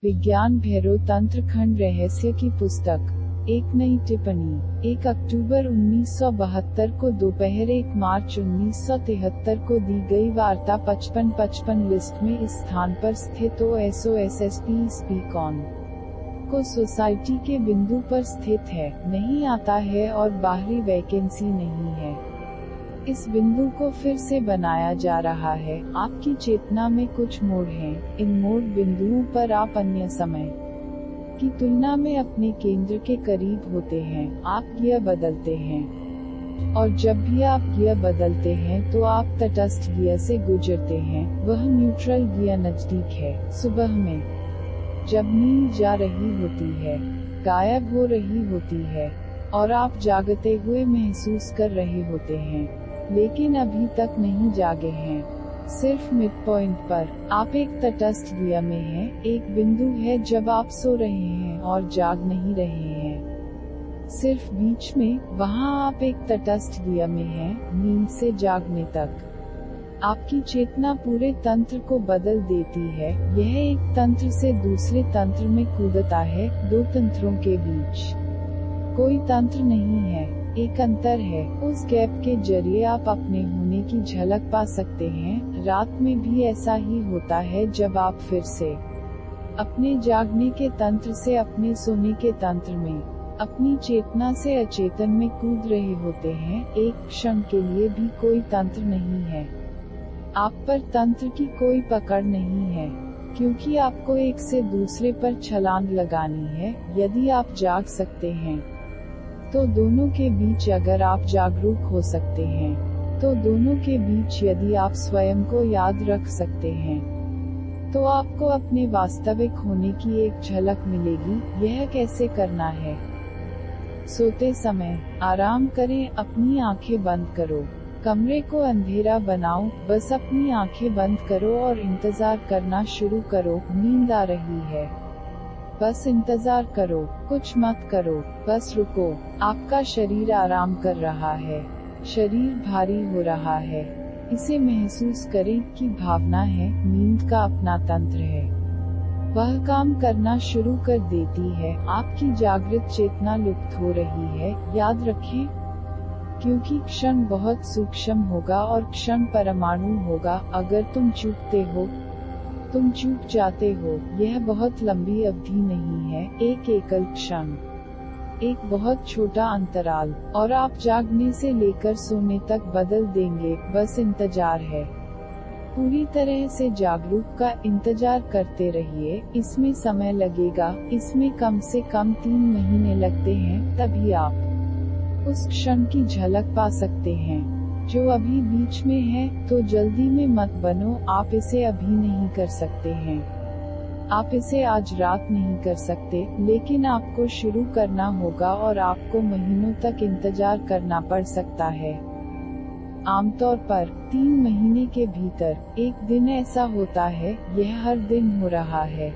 विज्ञान भैरव तंत्र खंड रहस्य की पुस्तक। एक नई टिप्पणी। 1 अक्टूबर 1972 को दोपहर 1 मार्च 1973 को दी गई वार्ता 5555 लिस्ट में इस स्थान पर स्थित OSOSSP स्पीकॉन को सोसाइटी के बिंदु पर स्थित है, नहीं आता है और बाहरी वैकेंसी नहीं है। इस बिंदु को फिर से बनाया जा रहा है। आपकी चेतना में कुछ मोड़ हैं। इन मोड़ बिंदुओं पर आप अन्य समय की तुलना में अपने केंद्र के करीब होते हैं। आप गियर बदलते हैं, और जब भी आप गियर बदलते हैं तो आप तटस्थ गियर से गुजरते हैं। वह न्यूट्रल गियर नजदीक है। सुबह में जब नींद जा रही होती है, गायब हो रही होती है, और आप जागते हुए महसूस कर रहे होते हैं, लेकिन अभी तक नहीं जागे हैं। सिर्फ मिड पॉइंट पर आप एक तटस्थ गियर में हैं। एक बिंदु है जब आप सो रहे हैं और जाग नहीं रहे हैं। सिर्फ बीच में, वहां आप एक तटस्थ गियर में हैं, नींद से जागने तक। आपकी चेतना पूरे तंत्र को बदल देती है। यह एक तंत्र से दूसरे तंत्र में कूदता है। दो तंत्रों के बीच कोई तंत्र नहीं है, एक अंतर है। उस गैप के जरिए आप अपने होने की झलक पा सकते हैं। रात में भी ऐसा ही होता है जब आप फिर से अपने जागने के तंत्र से अपने सोने के तंत्र में, अपनी चेतना से अचेतन में कूद रहे होते हैं। एक क्षण के लिए भी कोई तंत्र नहीं है। आप पर तंत्र की कोई पकड़ नहीं है, क्योंकि आपको एक से दूसरे पर छलांग लगानी है। यदि आप जाग सकते हैं तो दोनों के बीच, अगर आप जागरूक हो सकते हैं तो दोनों के बीच, यदि आप स्वयं को याद रख सकते हैं तो आपको अपने वास्तविक होने की एक झलक मिलेगी। यह कैसे करना है? सोते समय आराम करें, अपनी आंखें बंद करो, कमरे को अंधेरा बनाओ, बस अपनी आंखें बंद करो और इंतजार करना शुरू करो। नींद आ रही है, बस इंतजार करो, कुछ मत करो, बस रुको। आपका शरीर आराम कर रहा है, शरीर भारी हो रहा है। इसे महसूस करें कि भावना है, नींद का अपना तंत्र है। वह काम करना शुरू कर देती है। आपकी जागृत चेतना लुप्त हो रही है। याद रखें, क्योंकि क्षण बहुत सूक्ष्म होगा और क्षण परमाणु होगा। अगर तुम चूकते हो, तुम चूक जाते हो। यह बहुत लंबी अवधि नहीं है, एक एकल क्षण, एक बहुत छोटा अंतराल, और आप जागने से लेकर सोने तक बदल देंगे। बस इंतजार है। पूरी तरह से जागरूक का इंतजार करते रहिए। इसमें समय लगेगा, इसमें कम से कम 3 महीने लगते हैं, तभी आप उस क्षण की झलक पा सकते हैं जो अभी बीच में है। तो जल्दी में मत बनो। आप इसे अभी नहीं कर सकते हैं, आप इसे आज रात नहीं कर सकते, लेकिन आपको शुरू करना होगा और आपको महीनों तक इंतजार करना पड़ सकता है। आमतौर पर 3 महीने के भीतर एक दिन ऐसा होता है। यह हर दिन हो रहा है,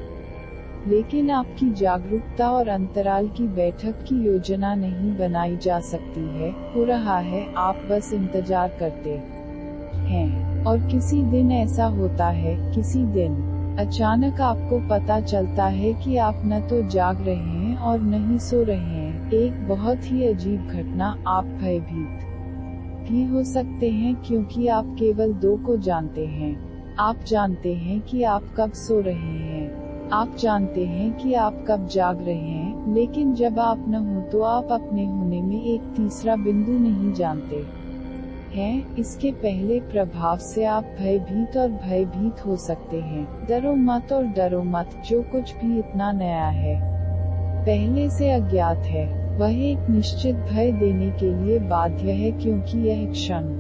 लेकिन आपकी जागरूकता और अंतराल की बैठक की योजना नहीं बनाई जा सकती है। हो रहा है, आप बस इंतजार करते हैं। और किसी दिन ऐसा होता है, किसी दिन अचानक आपको पता चलता है कि आप न तो जाग रहे हैं और न ही सो रहे हैं। एक बहुत ही अजीब घटना। आप भयभीत भी हो सकते हैं, क्योंकि आप केवल 2 को जानते हैं। आप जानते हैं कि आप कब सो रहे हैं, आप जानते हैं कि आप कब जाग रहे हैं, लेकिन जब आप न हो तो आप अपने होने में एक तीसरा बिंदु नहीं जानते हैं। इसके पहले प्रभाव से आप भयभीत और भयभीत हो सकते हैं। डरो मत और डरो मत। जो कुछ भी इतना नया है, पहले से अज्ञात है, वह एक निश्चित भय देने के लिए बाध्य है, क्योंकि यह क्षण,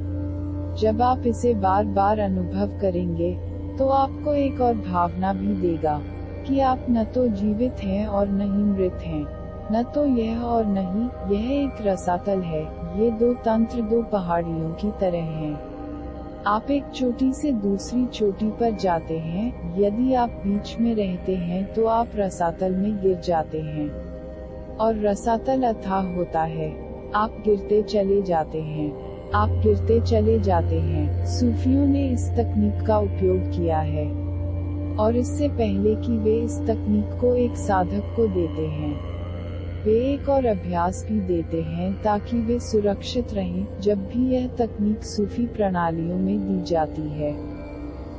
जब आप इसे बार बार अनुभव करेंगे, तो आपको एक और भावना भी देगा कि आप न तो जीवित हैं और न ही मृत हैं, न तो यह और न ही यह एक रसातल है। ये 2 तंत्र 2 पहाड़ियों की तरह हैं। आप एक चोटी से दूसरी चोटी पर जाते हैं। यदि आप बीच में रहते हैं तो आप रसातल में गिर जाते हैं, और रसातल अथाह होता है। आप गिरते चले जाते हैं, आप गिरते चले जाते हैं। सूफियों ने इस तकनीक का उपयोग किया है। और इससे पहले कि वे इस तकनीक को एक साधक को देते हैं, वे एक और अभ्यास भी देते हैं ताकि वे सुरक्षित रहें जब भी यह तकनीक सूफी प्रणालियों में दी जाती है।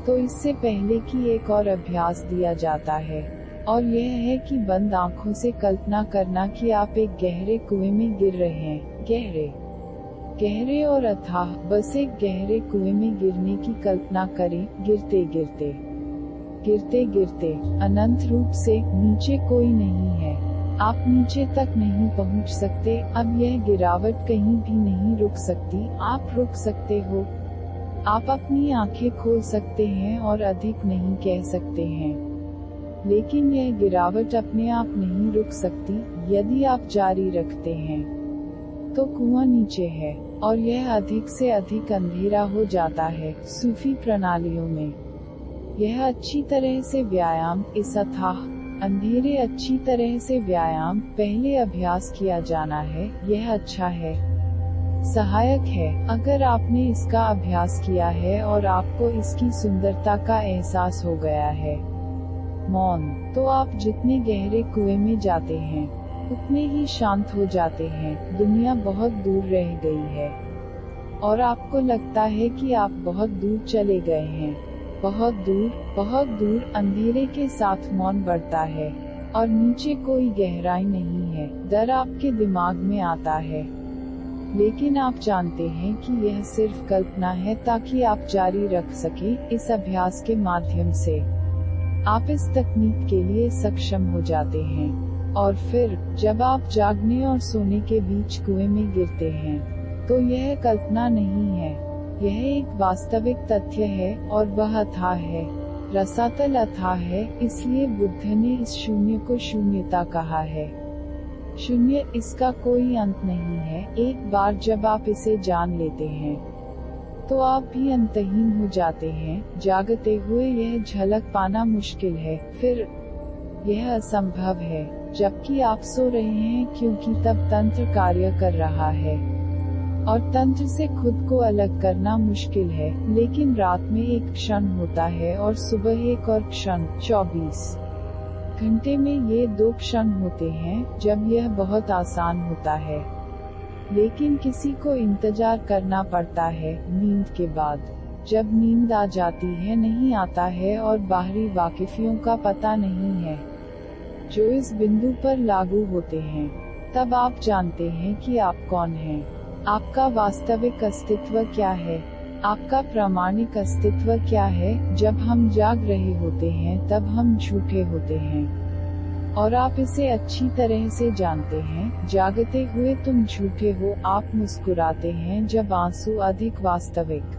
तो इससे पहले कि एक और अभ्यास दिया जाता है, और यह है कि बंद आंखों से कल्पना करना कि आप एक गहरे कुएं में गिर रहे हैं, गहरे और अथाह, बस एक गहरे कुएं में गिरने की कल्पना करें, गिरते गिरते अनंत रूप से नीचे कोई नहीं है, आप नीचे तक नहीं पहुंच सकते। अब यह गिरावट कहीं भी नहीं रुक सकती, आप रुक सकते हो, आप अपनी आंखें खोल सकते हैं और अधिक नहीं कह सकते हैं, लेकिन यह गिरावट अपने आप नहीं रुक सकती। यदि आप जारी रखते हैं तो कुआं नीचे है और यह अधिक से अधिक अंधेरा हो जाता है। सूफी प्रणालियों में यह अच्छी तरह से व्यायाम, इस अथाह अंधेरे अच्छी तरह से व्यायाम पहले अभ्यास किया जाना है, यह अच्छा है, सहायक है। अगर आपने इसका अभ्यास किया है और आपको इसकी सुंदरता का एहसास हो गया है, मौन, तो आप जितने गहरे कुएं में जाते हैं उतने ही शांत हो जाते हैं। दुनिया बहुत दूर रह गई है और आपको लगता है कि आप बहुत दूर चले गए हैं, बहुत दूर। अंधेरे के साथ मौन बढ़ता है और नीचे कोई गहराई नहीं है। डर आपके दिमाग में आता है, लेकिन आप जानते हैं कि यह सिर्फ कल्पना है ताकि आप जारी रख सकें। इस अभ्यास के माध्यम से आप इस तकनीक के लिए सक्षम हो जाते हैं, और फिर जब आप जागने और सोने के बीच कुएं में गिरते हैं तो यह कल्पना नहीं है, यह एक वास्तविक तथ्य है और वह अथाह है, रसातल अथाह है। इसलिए बुद्ध ने इस शून्य को शून्यता कहा है। शून्य, इसका कोई अंत नहीं है। एक बार जब आप इसे जान लेते हैं तो आप भी अंतहीन हो जाते हैं। जागते हुए यह झलक पाना मुश्किल है, फिर यह असंभव है, जबकि आप सो रहे हैं, क्योंकि तब तंत्र कार्य कर रहा है और तंत्र से खुद को अलग करना मुश्किल है। लेकिन रात में एक क्षण होता है और सुबह एक और क्षण। 24 घंटे में ये 2 क्षण होते हैं जब यह बहुत आसान होता है, लेकिन किसी को इंतजार करना पड़ता है। नींद के बाद जब नींद आ जाती है, नहीं आता है और बाहरी वाकिफियों का पता नहीं है जो इस बिंदु पर लागू होते हैं, तब आप जानते हैं कि आप कौन हैं, आपका वास्तविक अस्तित्व क्या है, आपका प्रामाणिक अस्तित्व क्या है। जब हम जाग रहे होते हैं तब हम झूठे होते हैं और आप इसे अच्छी तरह से जानते हैं। जागते हुए तुम झूठे हो। आप मुस्कुराते हैं जब आंसू अधिक वास्तविक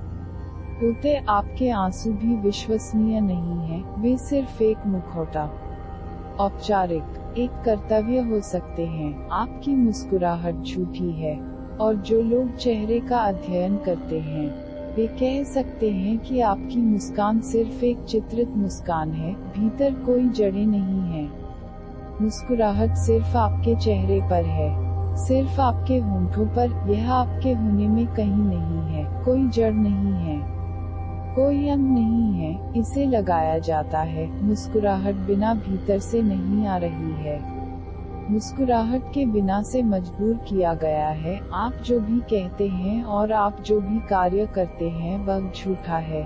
होते। आपके आंसू भी विश्वसनीय नहीं है, वे सिर्फ एक मुखौटा, औपचारिक, एक कर्तव्य हो सकते हैं। आपकी मुस्कुराहट झूठी है, और जो लोग चेहरे का अध्ययन करते हैं वे कह सकते हैं कि आपकी मुस्कान सिर्फ एक चित्रित मुस्कान है, भीतर कोई जड़ें नहीं है। मुस्कुराहट सिर्फ आपके चेहरे पर है, सिर्फ आपके होंठों पर, यह आपके होने में कहीं नहीं है, कोई जड़ नहीं है, कोई अंग नहीं है, इसे लगाया जाता है। मुस्कुराहट बिना भीतर से नहीं आ रही है, मुस्कुराहट के बिना से मजबूर किया गया है। आप जो भी कहते हैं और आप जो भी कार्य करते हैं वह झूठा है,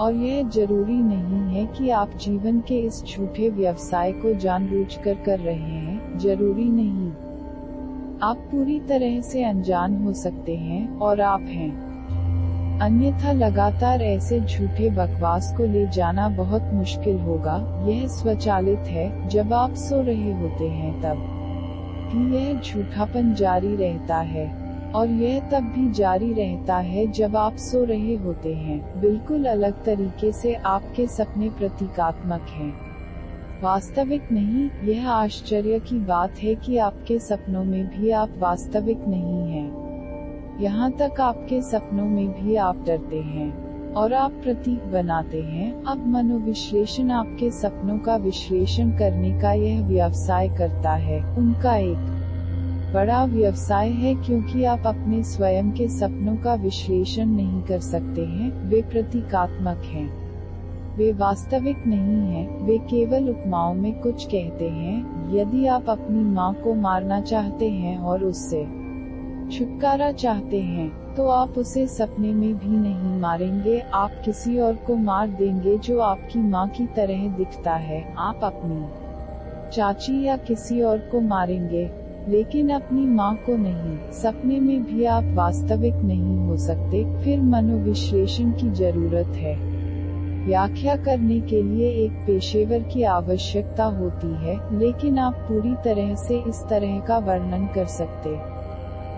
और यह जरूरी नहीं है कि आप जीवन के इस झूठे व्यवसाय को जानबूझकर कर रहे हैं, जरूरी नहीं। आप पूरी तरह से अनजान हो सकते हैं और आप हैं, अन्यथा लगातार ऐसे झूठे बकवास को ले जाना बहुत मुश्किल होगा। यह स्वचालित है, जब आप सो रहे होते हैं तब भी यह झूठापन जारी रहता है, और यह तब भी जारी रहता है जब आप सो रहे होते हैं। बिल्कुल अलग तरीके से आपके सपने प्रतीकात्मक हैं, वास्तविक नहीं। यह आश्चर्य की बात है कि आपके सपनों में भी आप वास्तविक नहीं हैं। यहाँ तक आपके सपनों में भी आप डरते हैं और आप प्रतीक बनाते हैं। अब मनोविश्लेषण आपके सपनों का विश्लेषण करने का यह व्यवसाय करता है। उनका एक बड़ा व्यवसाय है, क्योंकि आप अपने स्वयं के सपनों का विश्लेषण नहीं कर सकते हैं, वे प्रतीकात्मक हैं। वे वास्तविक नहीं हैं, वे केवल उपमाओं में कुछ कहते हैं। यदि आप अपनी माँ को मारना चाहते हैं और उससे छुटकारा चाहते हैं, तो आप उसे सपने में भी नहीं मारेंगे। आप किसी और को मार देंगे जो आपकी माँ की तरह दिखता है। आप अपनी चाची या किसी और को मारेंगे, लेकिन अपनी माँ को नहीं। सपने में भी आप वास्तविक नहीं हो सकते। फिर मनोविश्लेषण की जरूरत है। व्याख्या करने के लिए एक पेशेवर की आवश्यकता होती है, लेकिन आप पूरी तरह से इस तरह का वर्णन कर सकते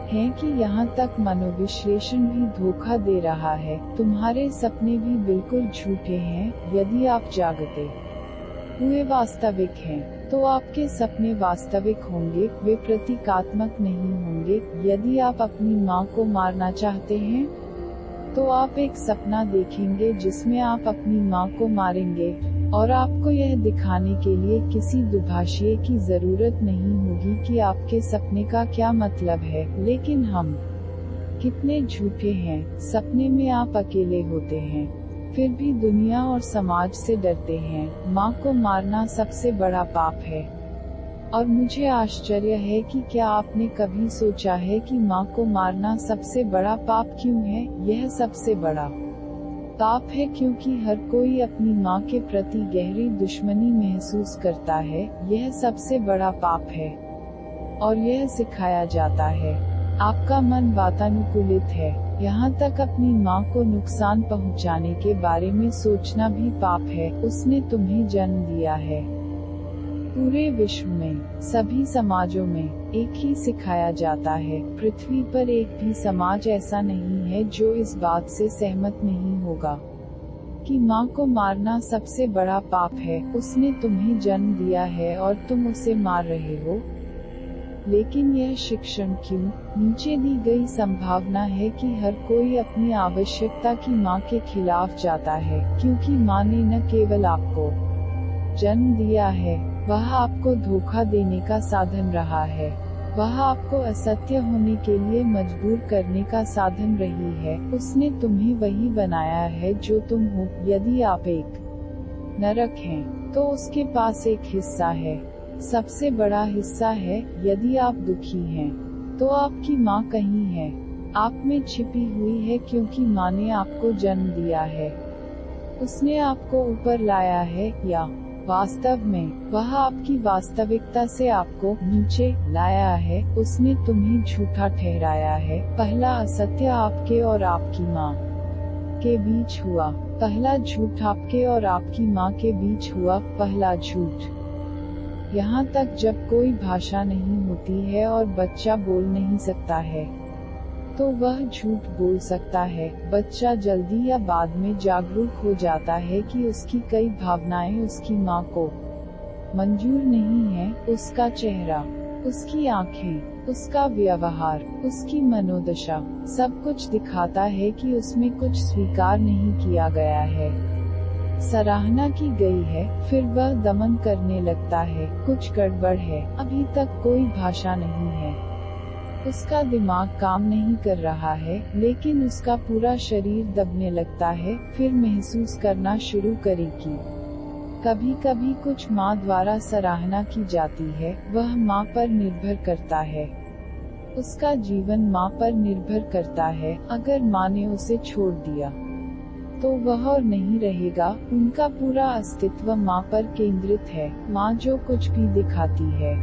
हैं कि यहाँ तक मनोविश्लेषण भी धोखा दे रहा है। तुम्हारे सपने भी बिल्कुल झूठे हैं। यदि आप जागते हुए वास्तविक हैं, तो आपके सपने वास्तविक होंगे, वे प्रतीकात्मक नहीं होंगे। यदि आप अपनी माँ को मारना चाहते हैं, तो आप एक सपना देखेंगे जिसमें आप अपनी माँ को मारेंगे, और आपको यह दिखाने के लिए किसी दुभाषिए की जरूरत नहीं होगी कि आपके सपने का क्या मतलब है। लेकिन हम कितने झूठे हैं। सपने में आप अकेले होते हैं, फिर भी दुनिया और समाज से डरते हैं। माँ को मारना सबसे बड़ा पाप है, और मुझे आश्चर्य है कि क्या आपने कभी सोचा है कि माँ को मारना सबसे बड़ा पाप क्यों है? यह सबसे बड़ा पाप है क्योंकि हर कोई अपनी माँ के प्रति गहरी दुश्मनी महसूस करता है। यह सबसे बड़ा पाप है, और यह सिखाया जाता है। आपका मन वातानुकूलित है। यहाँ तक अपनी माँ को नुकसान पहुँचाने के बारे में सोचना भी पाप है। उसने तुम्हें जन्म दिया है। पूरे विश्व में, सभी समाजों में एक ही सिखाया जाता है। पृथ्वी पर एक भी समाज ऐसा नहीं है जो इस बात से सहमत नहीं होगा कि माँ को मारना सबसे बड़ा पाप है। उसने तुम्हें जन्म दिया है और तुम उसे मार रहे हो। लेकिन यह शिक्षण क्यों? नीचे दी गई संभावना है कि हर कोई अपनी आवश्यकता की माँ के खिलाफ जाता है, क्योंकि माँ ने न केवल आपको जन्म दिया है, वह आपको धोखा देने का साधन रहा है। वह आपको असत्य होने के लिए मजबूर करने का साधन रही है। उसने तुम्हें वही बनाया है जो तुम हो। यदि आप एक नरक हैं, तो उसके पास एक हिस्सा है, सबसे बड़ा हिस्सा है। यदि आप दुखी हैं, तो आपकी माँ कहीं है, आप में छिपी हुई है, क्योंकि माँ ने आपको जन्म दिया है। उसने आपको ऊपर लाया है, या वास्तव में वह आपकी वास्तविकता से आपको नीचे लाया है। उसने तुम्हें झूठा ठहराया है। पहला असत्य आपके और आपकी माँ के बीच हुआ। पहला झूठ आपके और आपकी माँ के बीच हुआ। पहला झूठ। यहाँ तक जब कोई भाषा नहीं होती है और बच्चा बोल नहीं सकता है, तो वह झूठ बोल सकता है। बच्चा जल्दी या बाद में जागरूक हो जाता है कि उसकी कई भावनाएं उसकी माँ को मंजूर नहीं है। उसका चेहरा, उसकी आंखें, उसका व्यवहार, उसकी मनोदशा, सब कुछ दिखाता है कि उसमें कुछ स्वीकार नहीं किया गया है, सराहना की गई है। फिर वह दमन करने लगता है। कुछ गड़बड़ है। अभी तक कोई भाषा नहीं है। उसका दिमाग काम नहीं कर रहा है, लेकिन उसका पूरा शरीर दबने लगता है। फिर महसूस करना शुरू करेगी। कभी कभी कुछ माँ द्वारा सराहना की जाती है। वह माँ पर निर्भर करता है। उसका जीवन माँ पर निर्भर करता है। अगर माँ ने उसे छोड़ दिया, तो वह और नहीं रहेगा। उनका पूरा अस्तित्व माँ पर केंद्रित है। माँ जो कुछ भी दिखाती है,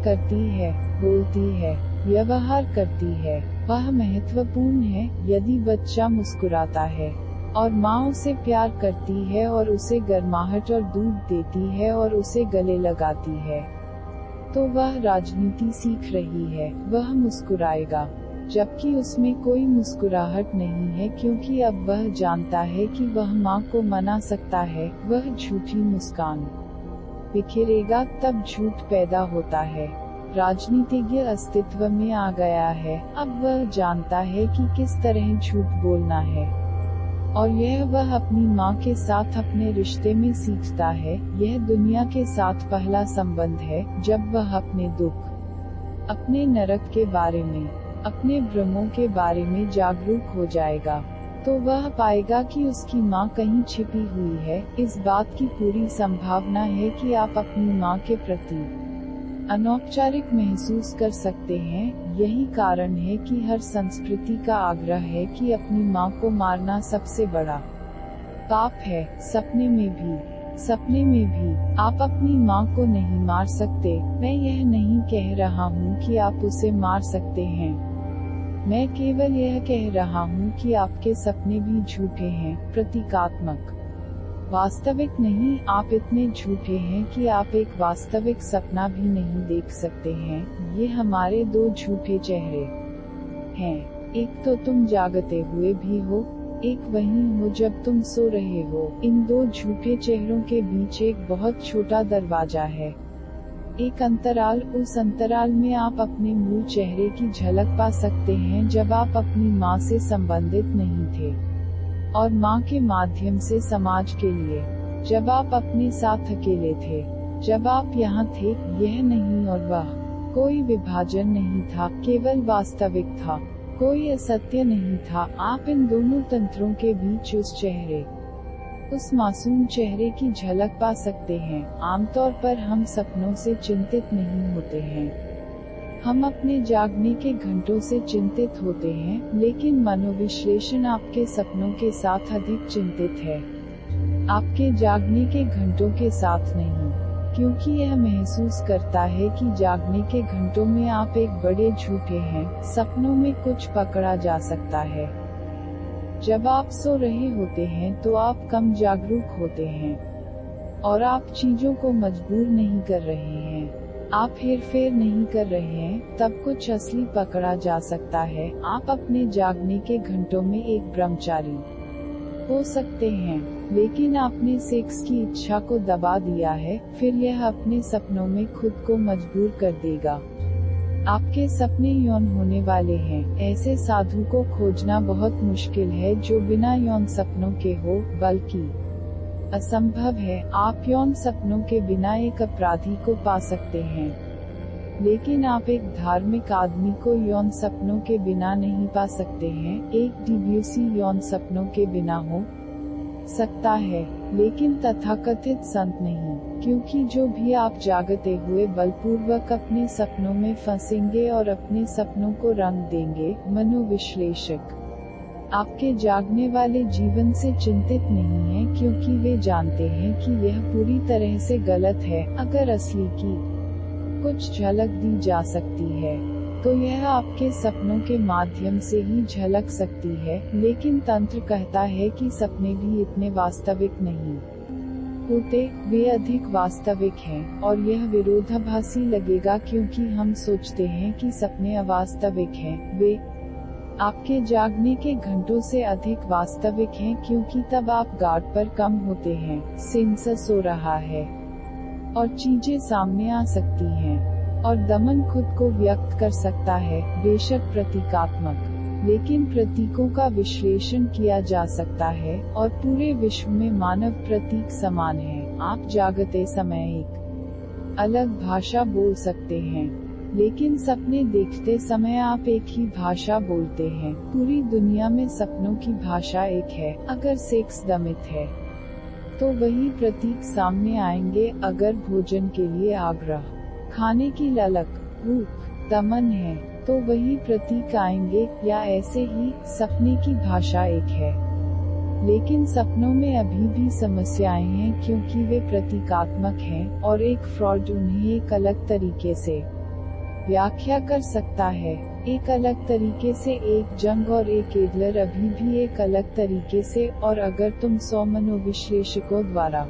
करती है, बोलती है, व्यवहार करती है, वह महत्वपूर्ण है। यदि बच्चा मुस्कुराता है और माँ उसे प्यार करती है और उसे गर्माहट और दूध देती है और उसे गले लगाती है, तो वह राजनीति सीख रही है। वह मुस्कुराएगा, जबकि उसमें कोई मुस्कुराहट नहीं है, क्योंकि अब वह जानता है कि वह माँ को मना सकता है। वह झूठी मुस्कान बिखेरेगा, तब झूठ पैदा होता है। राजनीतिज्ञ अस्तित्व में आ गया है। अब वह जानता है कि किस तरह झूठ बोलना है, और यह वह अपनी माँ के साथ अपने रिश्ते में सीखता है। यह दुनिया के साथ पहला संबंध है जब वह अपने दुख, अपने नरक के बारे में, अपने भ्रमों के बारे में जागरूक हो जाएगा। तो वह पाएगा कि उसकी माँ कहीं छिपी हुई है। इस बात की पूरी संभावना है कि आप अपनी माँ के प्रति अनौपचारिक महसूस कर सकते हैं। यही कारण है कि हर संस्कृति का आग्रह है कि अपनी माँ को मारना सबसे बड़ा पाप है। सपने में भी आप अपनी माँ को नहीं मार सकते। मैं यह नहीं कह रहा हूँ कि आप उसे मार सकते हैं। मैं केवल यह कह रहा हूँ कि आपके सपने भी झूठे हैं, प्रतीकात्मक, वास्तविक नहीं। आप इतने झूठे हैं कि आप एक वास्तविक सपना भी नहीं देख सकते हैं। ये हमारे दो झूठे चेहरे हैं। एक तो तुम जागते हुए भी हो, एक वही हो जब तुम सो रहे हो। इन दो झूठे चेहरों के बीच एक बहुत छोटा दरवाजा है, एक अंतराल। उस अंतराल में आप अपने मूल चेहरे की झलक पा सकते हैं जब आप अपनी माँ से संबंधित नहीं थे, और माँ के माध्यम से समाज के लिए जब आप अपने साथ अकेले थे, जब आप यहाँ थे। यह नहीं और वह, कोई विभाजन नहीं था, केवल वास्तविक था, कोई असत्य नहीं था। आप इन दोनों तंत्रों के बीच उस चेहरे, उस मासूम चेहरे की झलक पा सकते हैं। आमतौर पर हम सपनों से चिंतित नहीं होते हैं, हम अपने जागने के घंटों से चिंतित होते हैं, लेकिन मनोविश्लेषण आपके सपनों के साथ अधिक चिंतित है, आपके जागने के घंटों के साथ नहीं, क्योंकि यह महसूस करता है कि जागने के घंटों में आप एक बड़े झूठे हैं। सपनों में कुछ पकड़ा जा सकता है। जब आप सो रहे होते हैं तो आप कम जागरूक होते हैं, और आप चीजों को मजबूर नहीं कर रहे हैं, आप हेरफेर नहीं कर रहे हैं, तब कुछ असली पकड़ा जा सकता है। आप अपने जागने के घंटों में एक ब्रह्मचारी हो सकते हैं, लेकिन आपने सेक्स की इच्छा को दबा दिया है, फिर यह अपने सपनों में खुद को मजबूर कर देगा। आपके सपने यौन होने वाले हैं। ऐसे साधु को खोजना बहुत मुश्किल है जो बिना यौन सपनों के हो, बल्कि असंभव है। आप यौन सपनों के बिना एक अपराधी को पा सकते हैं, लेकिन आप एक धार्मिक आदमी को यौन सपनों के बिना नहीं पा सकते हैं। एक डिब्यूसी यौन सपनों के बिना हो सकता है, लेकिन तथाकथित संत नहीं, क्योंकि जो भी आप जागते हुए बलपूर्वक अपने सपनों में फंसेंगे और अपने सपनों को रंग देंगे। मनोविश्लेषक आपके जागने वाले जीवन से चिंतित नहीं हैं, क्योंकि वे जानते हैं कि यह पूरी तरह से गलत है। अगर असली की कुछ झलक दी जा सकती है, तो यह आपके सपनों के माध्यम से ही झलक सकती है, लेकिन तंत्र कहता है कि सपने भी इतने वास्तविक नहीं होते, वे अधिक वास्तविक हैं, और यह विरोधाभासी लगेगा क्योंकि हम सोचते हैं कि सपने अवास्तविक हैं। वे आपके जागने के घंटों से अधिक वास्तविक हैं, क्योंकि तब आप गार्ड पर कम होते हैं। सेंसर सो रहा है और चीजें सामने आ सकती हैं, और दमन खुद को व्यक्त कर सकता है, बेशक प्रतीकात्मक, लेकिन प्रतीकों का विश्लेषण किया जा सकता है, और पूरे विश्व में मानव प्रतीक समान है। आप जागते समय एक अलग भाषा बोल सकते हैं, लेकिन सपने देखते समय आप एक ही भाषा बोलते हैं। पूरी दुनिया में सपनों की भाषा एक है। अगर सेक्स दमित है, तो वही प्रतीक सामने आएंगे। अगर भोजन के लिए आग्रह, खाने की ललक, भूख, दमन है, तो वही प्रतीक आएंगे, या ऐसे ही सपने की भाषा एक है, लेकिन सपनों में अभी भी समस्याएं हैं क्योंकि वे प्रतीकात्मक हैं, और एक फ्रॉड उन्हें एक अलग तरीके से व्याख्या कर सकता है। एक अलग तरीके से एक जंग और एक एडलर अभी भी एक अलग तरीके से। और अगर तुम 100 मनोविश्लेषकों द्वारा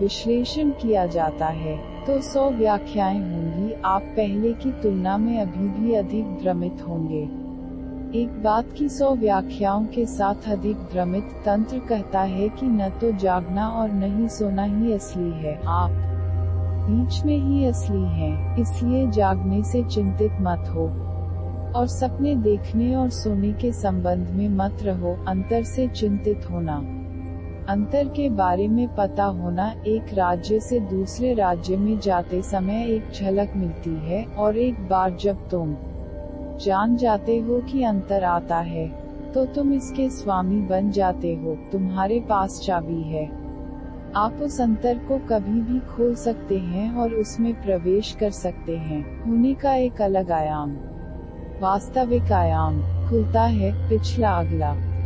विश्लेषण किया जाता है, तो 100 व्याख्याएं होंगी। आप पहले की तुलना में अभी भी अधिक भ्रमित होंगे। एक बात की 100 व्याख्याओं के साथ अधिक भ्रमित। तंत्र कहता है कि न तो जागना और न ही सोना ही असली है, आप बीच में ही असली हैं। इसलिए जागने से चिंतित मत हो, और सपने देखने और सोने के संबंध में मत रहो। अंतर से चिंतित होना, अंतर के बारे में पता होना। एक राज्य से दूसरे राज्य में जाते समय एक झलक मिलती है, और एक बार जब तुम जान जाते हो कि अंतर आता है, तो तुम इसके स्वामी बन जाते हो, तुम्हारे पास चाबी है। आप उस अंतर को कभी भी खोल सकते हैं और उसमें प्रवेश कर सकते हैं। होने का एक अलग आयाम, वास्तविक आयाम, खुलता है, पिछला अगला।